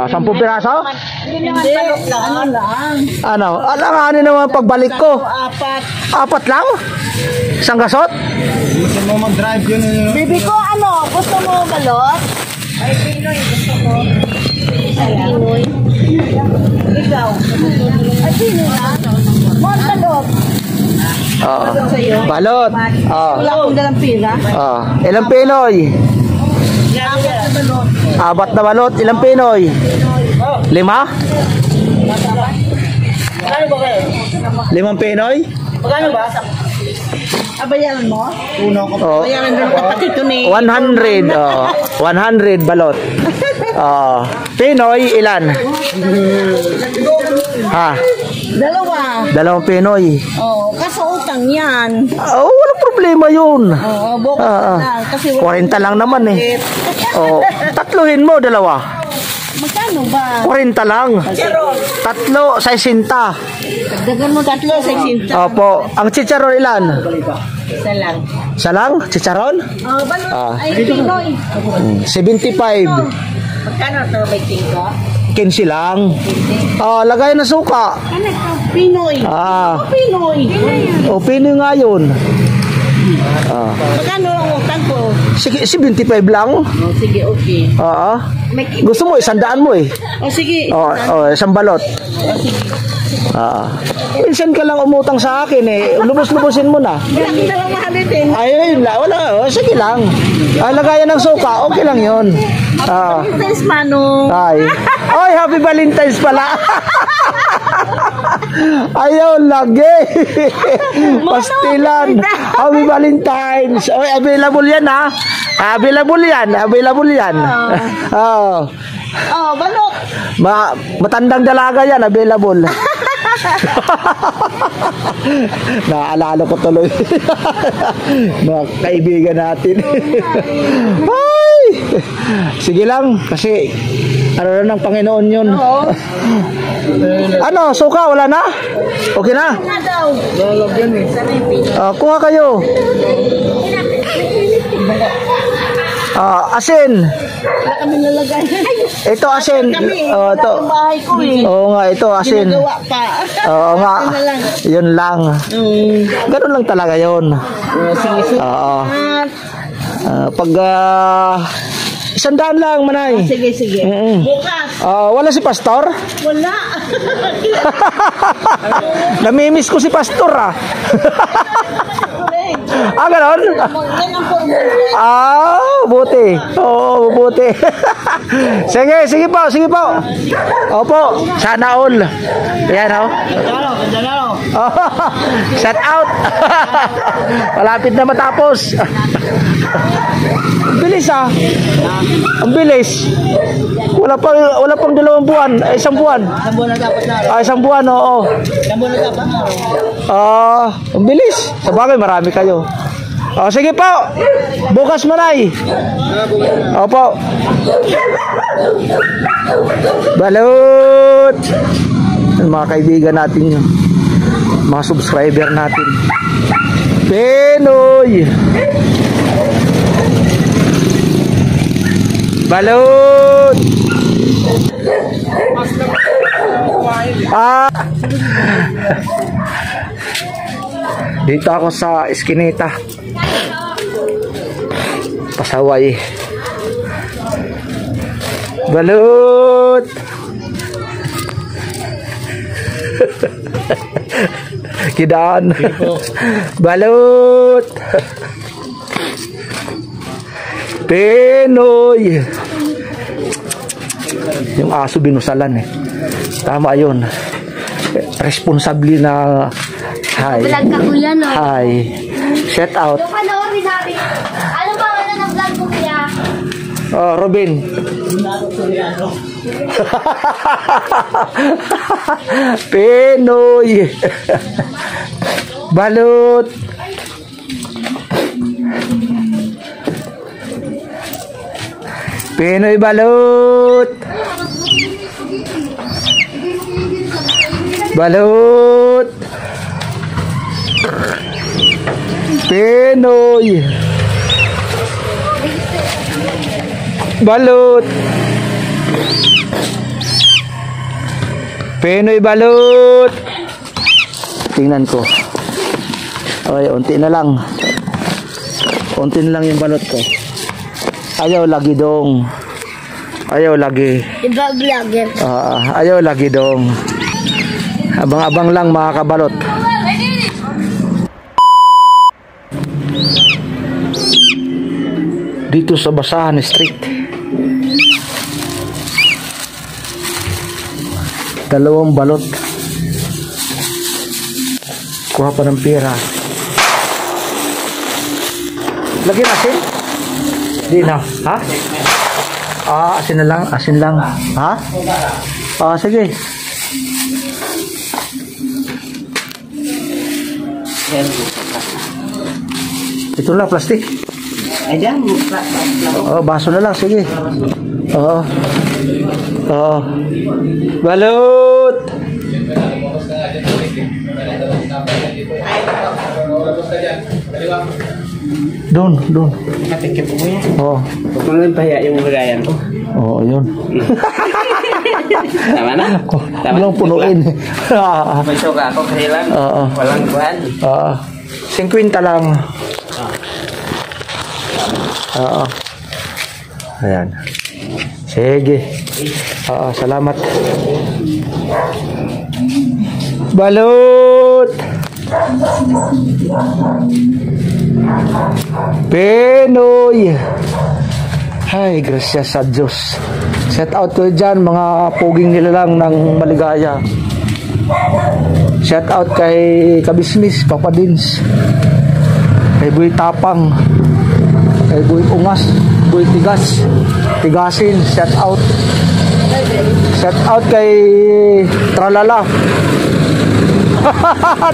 10 piraso? Hindi naman balok lang. Ano lang? Ano? Alanganin naman pagbalik ko. 4 lang? Isang gasot? Gusto mo mag-drive yun. Bibi ko, ano? Gusto mo balot? Ay, Pinoy. Gusto ko. Ay, Pinoy. Ikaw. Ay, Pinoy lang. Mon balot. Balot. Wala akong dalang pira. Ilang Pinoy? 4 na balot. Ilang Pinoy? 5? 5 Pinoy? Magkano ba? Abayaran mo? Bayaran doon kapatid ko ni 100. 100 balot. Pinoy ilan? Ha? 2. 2 Pinoy. Kaso utang yan. Walang problema yun. Bukas lang. Kasi 40 lang naman eh. Tatluhin mo, 2. magkano ba? 40 lang. 3, 60. Dagdagan mo 3, 60. Opo. Ang chicharon ilan? Isa lang. Isa lang? Chicharon? Balot. Ay, Pinoy. 75. Magkano ito? May 5? 15 lang. Lagay na suka. Ano ito? Pinoy. Pinoy. Pinoy nga yun. Magkano ang utang ko? Sige, 75 lang. Sige, okay. Gusto mo, 100 mo eh. Sige. Isang balot. Minsan ka lang umutang sa akin eh. Lubos-lubosin mo na. Hindi na lang mahalitin. Ayun, wala. Sige lang. Lagayan ng suka, okay lang yun. Valentine's, Manong. Oy, happy Valentine's pala. Ayaw lagi. Pastilan. Happy Valentine's. Oy, available yan ha. Available yan. Balot. Matandang dalaga yan, available. Naalala ko tuloy. Mga kaibigan natin. Ay! Sige lang, kasi ano na ng Panginoon yun. Ano, suka, wala na? Okay na? Kuha kayo. Asin. Wala kami nalagay. Ito asin. Ito. Bahay ko eh. Oo nga, ito asin. Ginagawa pa. Oo nga. Yun lang. Ganun lang talaga yun. Sige. Pag 100 lang, Manay. Sige. Bukas. Wala si Pastor? Wala. Namimiss ko si Pastor ganon? Buti. Buti. Sige po. Opo, sana all. Yan shout out. Malapit na matapos. Bilis ang bilis. Wala pang 2 buwan. 1 buwan. 1 buwan na dapat na. 1 buwan, oo. 1 buwan na dapat na. Ang bilis. Sabagay, marami kayo. Sige po. Bukas Manay. Opo. Balot. Mga kaibigan natin yun. Mga subscriber natin. Pinoy. Balot. Dito ako sa Eskinita. Pasaway. Balot. Kidaan. Balot. Pinoy. Yung aso binusalan eh. Tama yun. Responsable na. Hi. Vlog ka kuya, no? Hi. Shout out. Yung panoorin natin. Ano ba wala ng vlog ko kuya? Robin. Pinoy. Balot. Pinoy balot. Balot. Pinoy. Balot. Pinoy balot. Tingnan ko. Okay, unti na lang. Unti na lang yung balot ko. Ayaw lagi dong. Ayaw lagi. Iba vlogger. Ayaw lagi dong. Abang-abang lang mga kabalot. Dito sa Basahan Street. Dalawang balot. Kuha pa ng pera. Lagyan asin? Di na. Ha? Asin na lang. Asin lang. Ha? Sige. Ito lang, plastic. Baso na lang. Sige. Balot! Doon. Katikip mo yan. Oo. Huwag mo lang pahiya yung lagayan ko. Oo, yun. Tama na? Walang punuin. May suka ako kasi lang. Walang buwan. 50 lang. Ayan. Sige. Salamat. Balot! Pinoy! Ay, gracias sa Diyos. Shout out ko dyan, mga poging nilalang ng Maligaya. Shout out kay Kabismis, Papa Dins, kay Boy Tapang, kay Boy Ungas, Boy Tigasin, shout out. Shout out kay Tralala.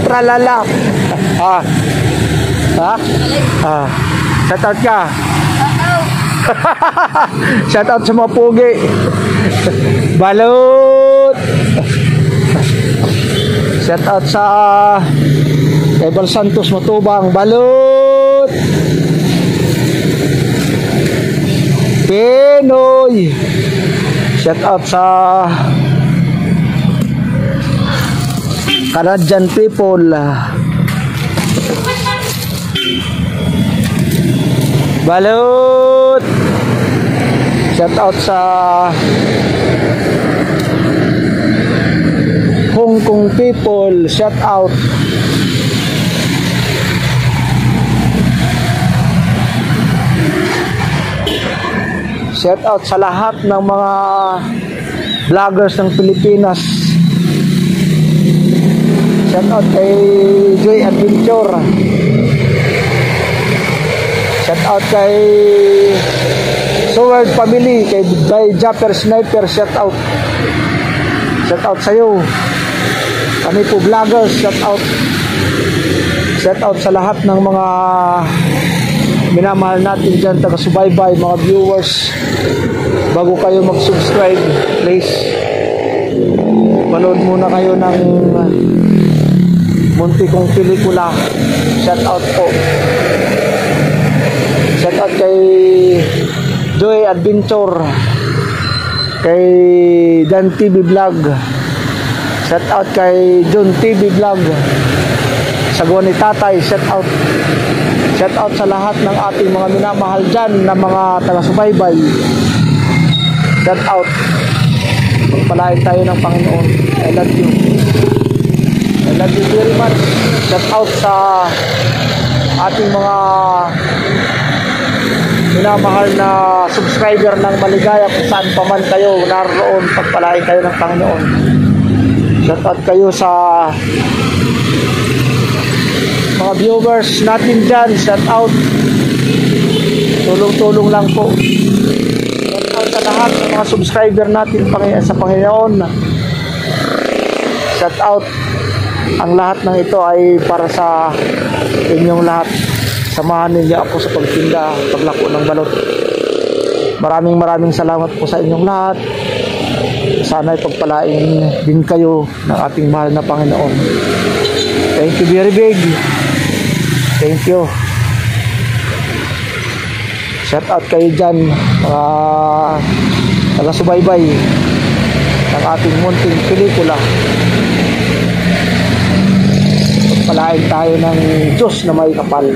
Tralala. Shout out ka. Shout out sa mga pogi. Balot. Shout out sa Ebal Santos Matubang. Balot. Pinoy. Shout out sa Canadian people. Balot. Shout out sa Hong Kong people. Shout out. Shout out sa lahat ng mga vloggers ng Pilipinas. Shout out kay Joy Adventure. Shout out kay Sword Family, kay Japper Sniper. Shout out. Shout out sa iyo. Kami po vloggers. Shout out. Shout out sa lahat ng mga minamahal natin dyan, taga-subaybay, mga viewers. Bago kayo mag-subscribe, please manood muna kayo ng munti kong pelikula. Shout out po. Shout out kay Joy Adventure, kay Dan TV Vlog. Shout out kay John TV Vlog, Sagwa ni Tatay. Shout out. Shout out sa lahat ng ating mga minamahal dyan na mga taga-subaybay. Shout out. Pagpalain tayo ng Panginoon. I love you. I love you very much. Shout out sa ating mga minamahal na subscriber ng Maligaya, kung saan pa man kayo naroon. Pagpalain kayo ng Panginoon. Shout out kayo sa mga viewers natin dyan. Shout out. Tulong-tulong lang po. Shout out sa lahat ng mga subscriber natin sa Panginoon. Shout out. Ang lahat ng ito ay para sa inyong lahat. Samahan ninyo ako sa pagtinda, paglako ng balot. Maraming salamat po sa inyong lahat. Sana ay pagpalain din kayo ng ating mahal na Panginoon. Thank you very big. Thank you. Shout out kayo dyan, mga taga-subaybay, ng ating munting pelikula. Pagpalain tayo ng Diyos na may kapal.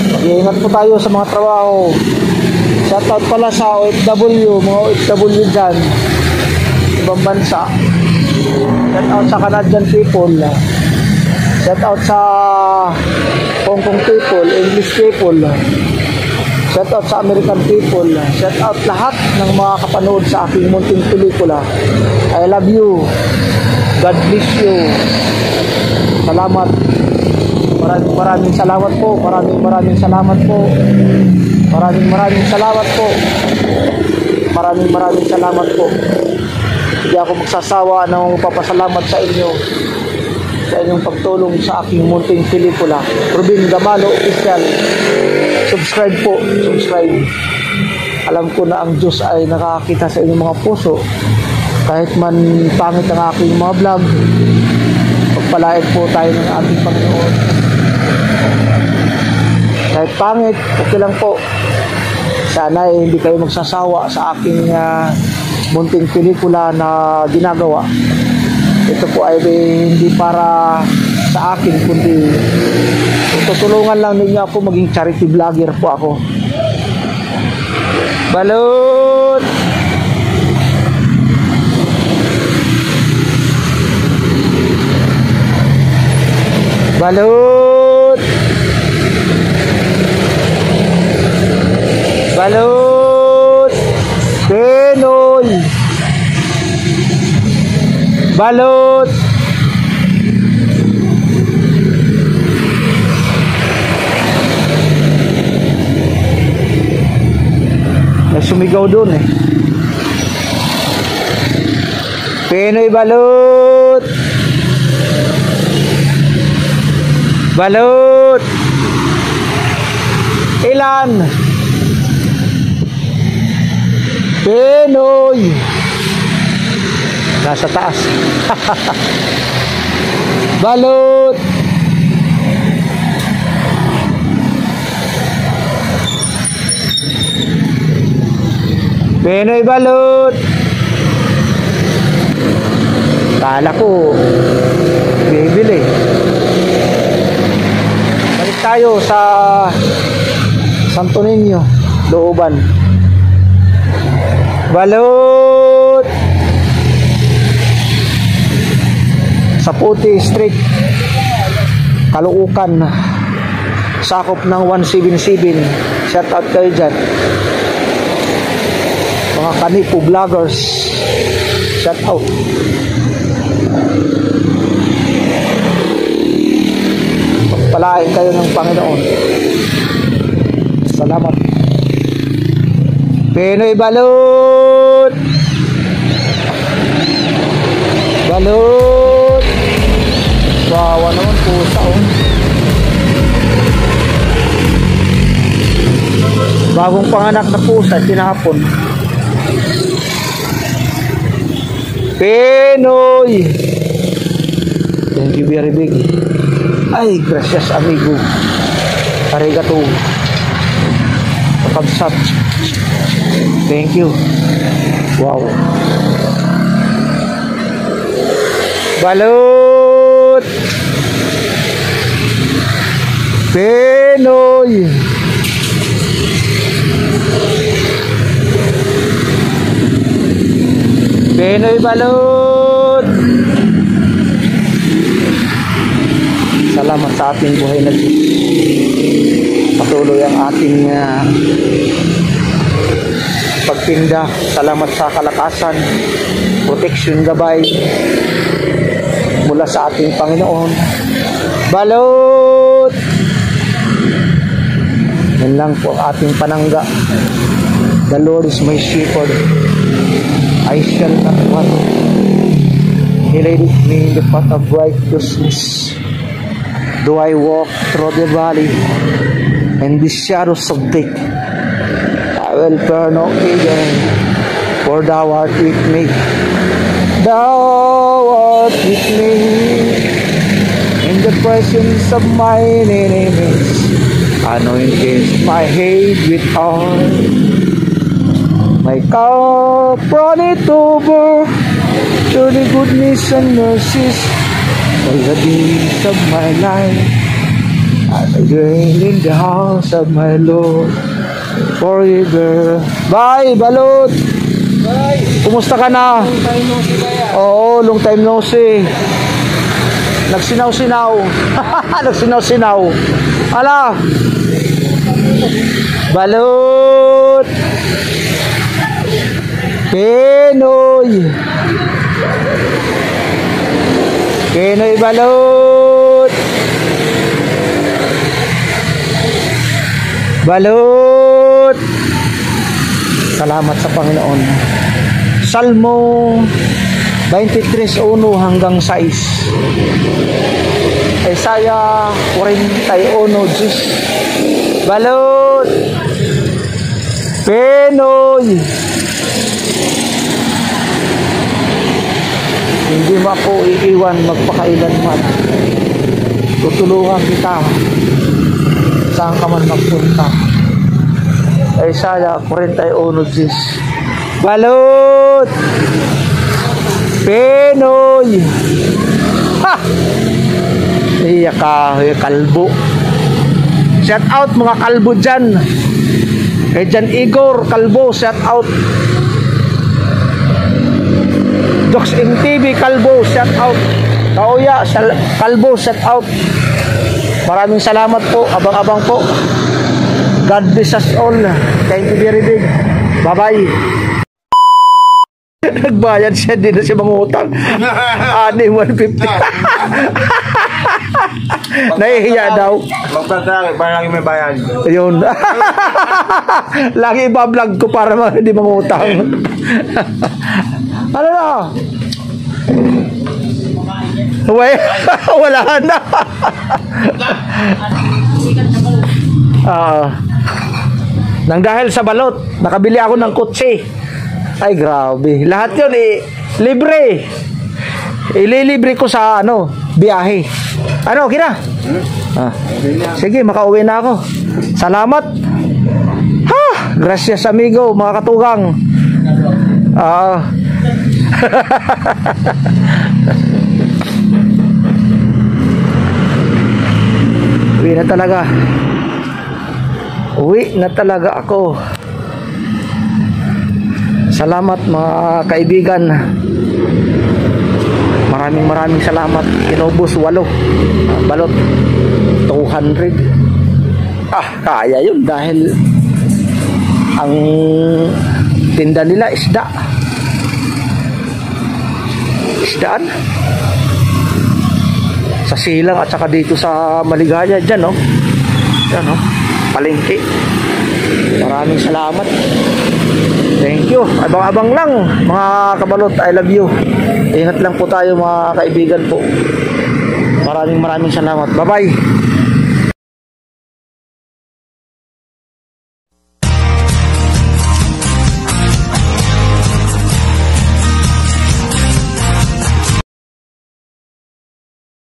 Mag-iingat po tayo sa mga trabaho. Shoutout pala sa OFW, mga OFW dyan, ibang bansa. Shoutout sa Canadian people. Shoutout sa Hong Kong people, English people. Shoutout sa American people. Shoutout lahat ng mga kapanood sa aking munting pelikula. I love you. God bless you. Salamat. Maraming salamat po. Maraming salamat po. Maraming salamat po. Maraming salamat po. Hindi ako magsasawa ng papasalamat sa inyo sa inyong pagtulong sa aking munting pelikula. Rubin Gamalo Official. Subscribe po. Subscribe. Alam ko na ang Diyos ay nakakita sa inyong mga puso. Kahit man pangit ang aking mga vlog, pagpalain po tayo ng ating Panginoon. Kahit pangit, okay lang po. Sana hindi kayo magsasawa sa aking munting pelikula na ginagawa. Ito po ay hindi para sa akin, kundi tutulungan lang ninyo ako, maging charity vlogger po ako. Balot! Balot! Balot! Penoy! Balot! May sumigaw doon eh. Penoy balot! Balot! Ilan? Penoy! Nasa taas. Balot! Penoy balot! Kala ko bibili. Balik tayo sa Santo Niño, Looban. Balot! Sa Puti Street, Caloocan, sakop ng 177. Shout out kayo dyan, mga kanipo vloggers. Shout out. Pagpalain kayo ng Panginoon. Salamat. Penoy balot! Balot! Wawa naman po sa bagong panganak na pusa, tinapon. Penoy! Thank you very big. Ay, gracias amigo. Arigato. Kapsat. Thank you. Wow. Balot! Penoy! Penoy balot! Salamat sa ating buhay na Diyos. Patuloy ang ating pagtinda. Salamat sa kalakasan, protection, gabay mula sa ating Panginoon. Balot! Yan lang po ang ating panangga. The Lord is my shepherd, I shall not want. He leadeth me in the path of righteousness. Though I walk through the valley and the shadows of death, I will fear no evil, for thou art with me. Thou art with me in the presence of my enemies. Anointed my head with oil, my cup runneth over. Surely goodness and mercies all the days of my life. I'm dwell in the house of my Lord forever. Bye, Balot! Bye! Kumusta ka na? Long time no see kaya. Oo, long time no see. Nagsinaw-sinaw. Nagsinaw-sinaw. Ala! Balot! Kenoy! Kenoy Balot! Balot! Salamat sa Panginoon. Salmo 23:1 hanggang 6. Isaiah 41:10. Balot! Penoy! Hindi mo ako iiwan magpakailanman. Tutulungan kita saan ka man magpunta. Isaiah 41:10. Balot! Penoy! Ha! Iya ka, kalbo. Shout out mga kalbo dyan. Kay Jan Igor Kalbo, shout out. Docs TV Kalbo, shout out. Kauya Kalbo, shout out. Maraming salamat po, abang-abang po. God bless us all. Thank you very big. Bye-bye. Nagbayad siya, din na siya mangutang. 150. Nahihiya daw. Magpasakit para lagi may bayad. Ayun. Lagi iba-vlog ko para hindi mangutang. Ano na? Wala na. Nang dahil sa balot, nakabili ako ng kotse. Ay, grabe. Lahat yun, libre. Ililibre ko sa, biyahe. Ano, okay na? Sige, makauwi na ako. Salamat. Ha! Gracias, amigo, mga katugang. Uwi na talaga. Uwi na talaga ako. Salamat mga kaibigan. Maraming salamat. Inubos 8 balot 200. Kaya yun dahil ang tinda nila isdaan sa silang at saka dito sa Maligaya dyan, palengke. Maraming salamat. Thank you. Abang-abang lang mga kabalot. I love you. Ingat lang po tayo mga kaibigan po. Maraming salamat. Bye-bye.